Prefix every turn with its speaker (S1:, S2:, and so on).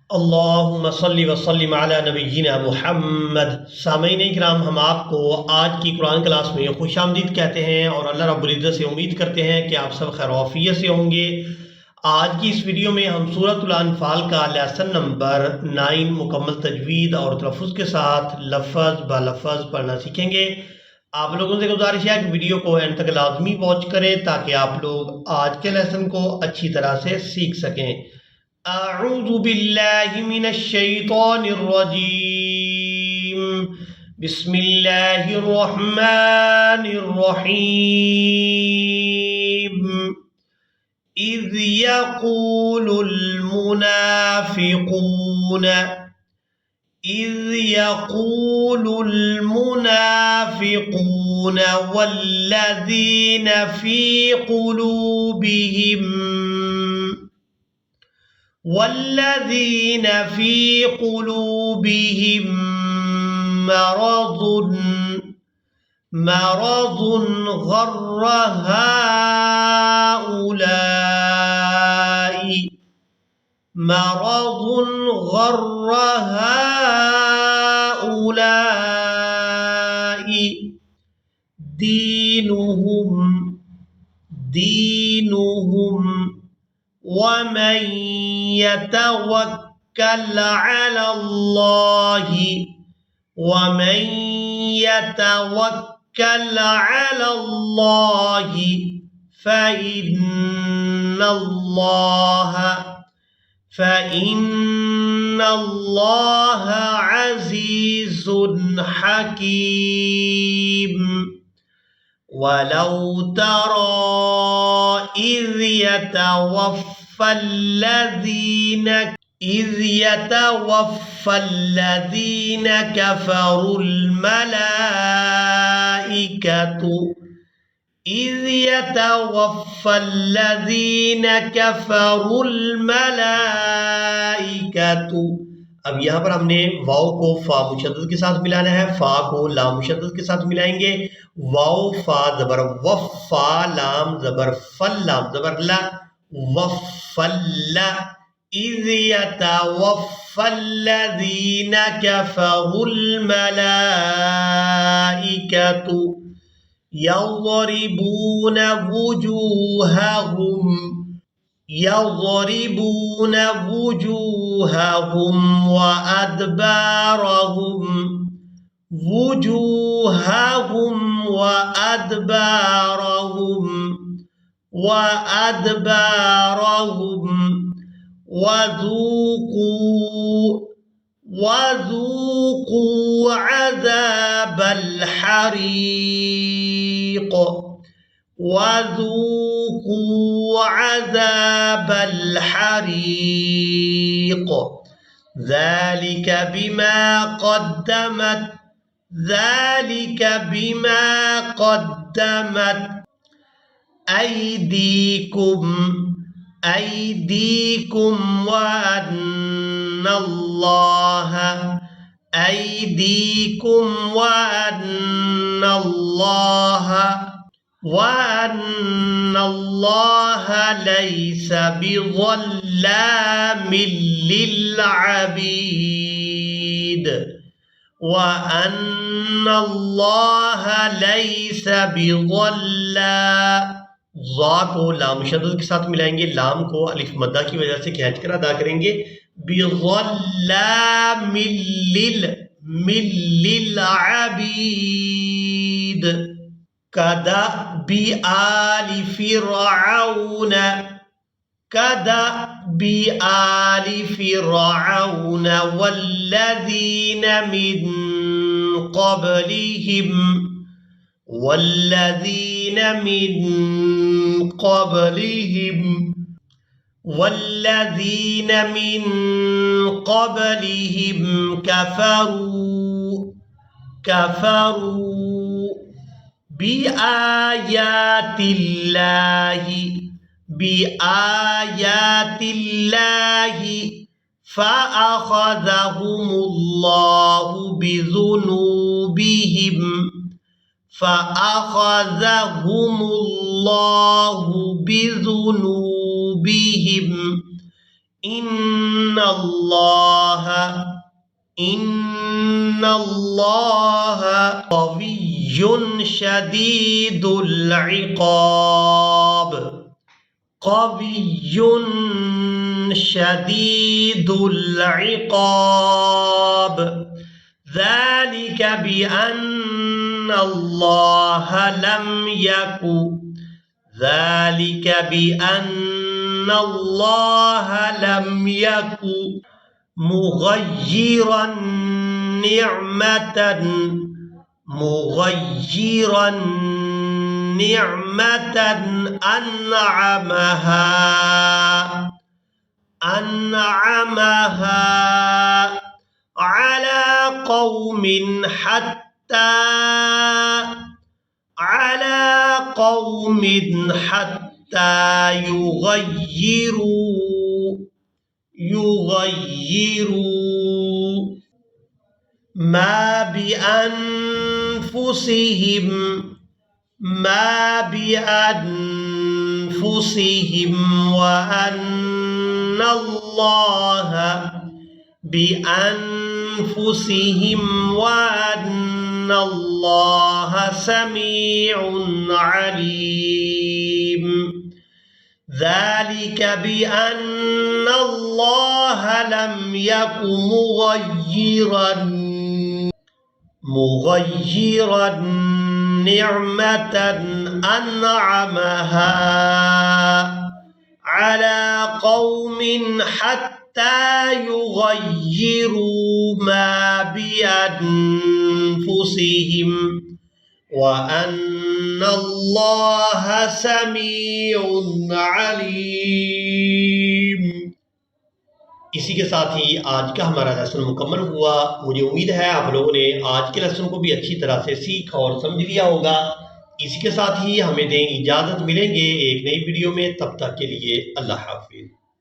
S1: अल्लाहुम्मा सल्लि व सल्लिम अला नबिय्यिना मुहम्मद। सामईन इकराम, हम आपको आज की कुरान क्लास में खुशामदीद कहते हैं और अल्लाह रब्बुल इज़्ज़त से उम्मीद करते हैं कि आप सब खैर आफियत से होंगे। आज की इस वीडियो में हम सूरतुल अनफाल का लेसन नंबर 9 मुकम्मल तजवीद और तलफ़्फ़ुज़ के साथ लफ्ज़ ब लफ्ज़ पढ़ना सीखेंगे। आप लोगों से गुजारिश है कि वीडियो को एंड तक लाजमी वॉच करें ताकि आप लोग आज के लेसन को अच्छी तरह से सीख सकें। अऊज़ु बिल्लाहि मिनश शैतानिर रजीम। बिस्मिल्लाहिर रहमानिर रहीम। इज़ यक़ूलुल मुनाफ़िक़ून إذ يقول المنافقون والذين في قلوبهم مرض غر هؤلاء دينهم ومن يتوكل على الله فإن الله عزيز حكيم. ولو ترى إذ يتوفى الذين كفروا الملائكة. अब यहाँ पर हमने वाव को फा मुशद्दद के साथ मिलाना है, फा को लाम मुशद्दद के साथ मिलाएंगे। वाव फा जबर वफ, फा लाम जबर फल, लाम जबर ला, वफ़ल्ला। इज़ यतवफ़्फ़ल्लज़ीना कफ़रुल मलाइकतु यज़रिबून वुजूहहुम وأدبارهم وذوقوا عذاب الحريق. ذلك بما قدمت أيديكم وأن الله ليس بظلام للعبيد. ज़ा को लाम शद्दद के साथ मिलाएंगे, लाम को अलिफ मद्दा की वजह से खींच कर अदा करेंगे। बिज़ल्लामिल लिल अबीद। कदबि आलि फ़िरऔन वल्लज़ीन من قبلهم كفروا بآيات الله فأخذهم الله بذنوبهم इन्नल्लाह क़विय्युन शदीदुल इक़ाब। क़विय्युन शदीदुल इक़ाब। ज़ालिका बिअन्नल्लाह लम यकु। ज़ालिका बिअन्नल्लाह लम यकु मुग़य्यिरन निअमतन अनअमहा अला क़ौमिन हत्ता युग़य्यिरू मा बिअन्फुसिहिम वअन्नल्लाह समीउन अलीम। ذلك بأن الله لم يك مغيرا نعمة أنعمها على قوم حتى يغيروا ما بأنفسهم وأن الله समीउन अलीम। इसी के साथ ही आज का हमारा लेसन मुकम्मल हुआ। मुझे उम्मीद है आप लोगों ने आज के लेसन को भी अच्छी तरह से सीखा और समझ लिया होगा। इसी के साथ ही हमें दें इजाज़त, मिलेंगे एक नई वीडियो में, तब तक के लिए अल्लाह हाफिज़।